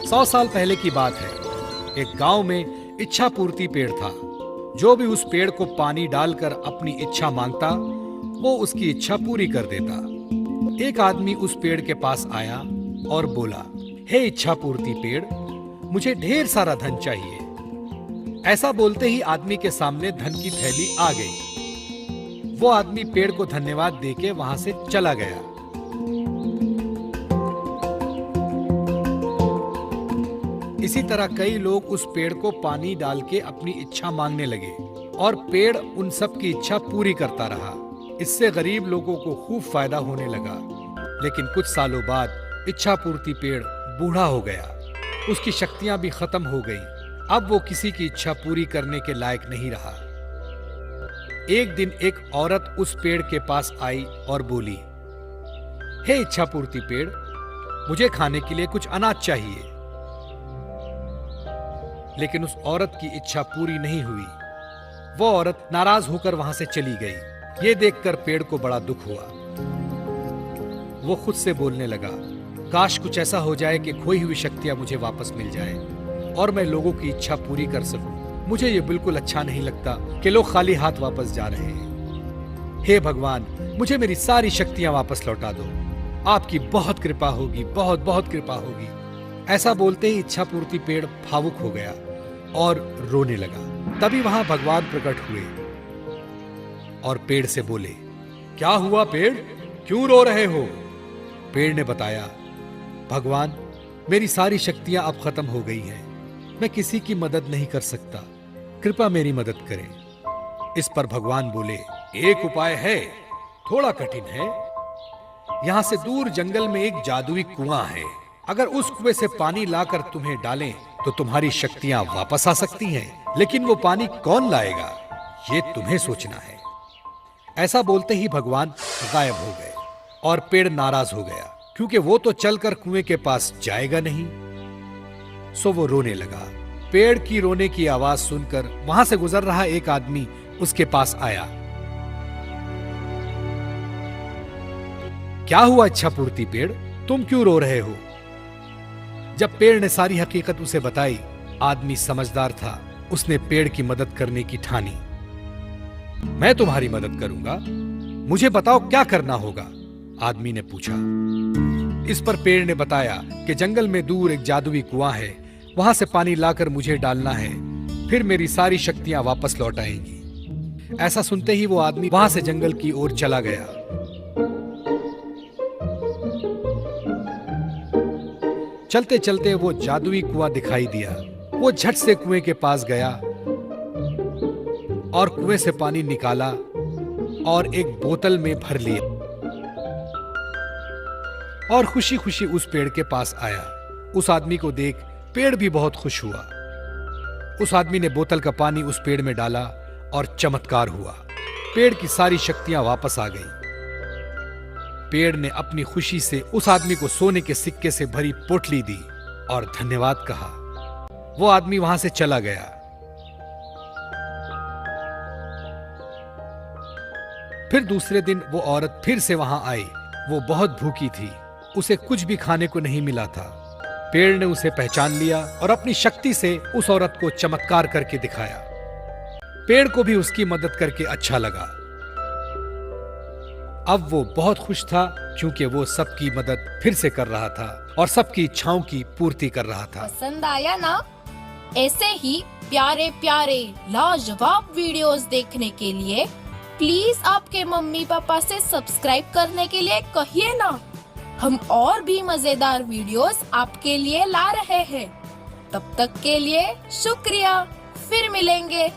100 साल पहले की बात है। एक गांव में इच्छा पूर्ति पेड़ था। जो भी उस पेड़ को पानी डालकर अपनी इच्छा मांगता, वो उसकी इच्छा पूरी कर देता। एक आदमी उस पेड़ के पास आया और बोला, हे इच्छा पूर्ति पेड़, मुझे ढेर सारा धन चाहिए। ऐसा बोलते ही आदमी के सामने धन की थैली आ गई। वो आदमी पेड़ को धन्यवाद देके वहां से चला गया। इसी तरह कई लोग उस पेड़ को पानी डाल के अपनी इच्छा मांगने लगे और पेड़ उन सब की इच्छा पूरी करता रहा। इससे गरीब लोगों को खूब फायदा होने लगा। लेकिन कुछ सालों बाद इच्छा पूर्ति पेड़ बूढ़ा हो गया। उसकी शक्तियां भी खत्म हो गई। अब वो किसी की इच्छा पूरी करने के लायक नहीं रहा। एक दिन एक औरत उस पेड़ के पास आई और बोली, हे इच्छा पूर्ति पेड़, मुझे खाने के लिए कुछ अनाज चाहिए। लेकिन उस औरत की इच्छा पूरी नहीं हुई। वो औरत नाराज होकर वहां से चली गई। ये देखकर पेड़ को बड़ा दुख हुआ। वो खुद से बोलने लगा, काश कुछ ऐसा हो जाए कि खोई हुई शक्तियां मुझे वापस मिल जाए और मैं लोगों की इच्छा पूरी कर सकूं। मुझे ये बिल्कुल अच्छा नहीं लगता कि लोग खाली हाथ वापस जा रहे हैं। हे भगवान, मुझे मेरी सारी शक्तियां वापस लौटा दो। आपकी बहुत कृपा होगी, बहुत बहुत कृपा होगी। ऐसा बोलते ही इच्छा पूर्ति पेड़ भावुक हो गया और रोने लगा। तभी वहां भगवान प्रकट हुए और पेड़ से बोले, क्या हुआ पेड़, क्यों रो रहे हो? पेड़ ने बताया, भगवान, मेरी सारी शक्तियां अब खत्म हो गई हैं। मैं किसी की मदद नहीं कर सकता, कृपया मेरी मदद करें। इस पर भगवान बोले, एक उपाय है, थोड़ा कठिन है। यहां से दूर जंगल में एक जादुई कुआं है। अगर उस कुएं से पानी लाकर तुम्हें डालें तो तुम्हारी शक्तियां वापस आ सकती हैं। लेकिन वो पानी कौन लाएगा, ये तुम्हें सोचना है। ऐसा बोलते ही भगवान गायब हो गए और पेड़ नाराज हो गया, क्योंकि वो तो चलकर कुएं के पास जाएगा नहीं। सो वो रोने लगा। पेड़ की रोने की आवाज सुनकर वहां से गुजर रहा एक आदमी उसके पास आया। क्या हुआ इच्छा पूर्ति पेड़, तुम क्यों रो रहे हो? जब पेड़ ने सारी हकीकत उसे बताई, आदमी समझदार था। उसने पेड़ की मदद करने की ठानी। मैं तुम्हारी मदद करूंगा, मुझे बताओ क्या करना होगा? आदमी ने पूछा। इस पर पेड़ ने बताया कि जंगल में दूर एक जादुई कुआं है, वहां से पानी लाकर मुझे डालना है, फिर मेरी सारी शक्तियां वापस लौट आएंगी। ऐसा सुनते ही वो आदमी वहां से जंगल की ओर चला गया। चलते चलते वो जादुई कुआं दिखाई दिया। वो झट से कुएं के पास गया और कुएं से पानी निकाला और एक बोतल में भर लिया और खुशी खुशी उस पेड़ के पास आया। उस आदमी को देख पेड़ भी बहुत खुश हुआ। उस आदमी ने बोतल का पानी उस पेड़ में डाला और चमत्कार हुआ। पेड़ की सारी शक्तियां वापस आ गईं। पेड़ ने अपनी खुशी से उस आदमी को सोने के सिक्के से भरी पोटली दी और धन्यवाद कहा। वो आदमी वहां से चला गया। फिर दूसरे दिन वो औरत फिर से वहां आई। वो बहुत भूखी थी, उसे कुछ भी खाने को नहीं मिला था। पेड़ ने उसे पहचान लिया और अपनी शक्ति से उस औरत को चमत्कार करके दिखाया। पेड़ को भी उसकी मदद करके अच्छा लगा। अब वो बहुत खुश था, क्योंकि वो सबकी मदद फिर से कर रहा था और सबकी इच्छाओं की पूर्ति कर रहा था। पसंद आया ना? ऐसे ही प्यारे प्यारे लाजवाब वीडियोस देखने के लिए प्लीज आपके मम्मी पापा से सब्सक्राइब करने के लिए कहिए ना। हम और भी मजेदार वीडियोस आपके लिए ला रहे हैं। तब तक के लिए शुक्रिया, फिर मिलेंगे।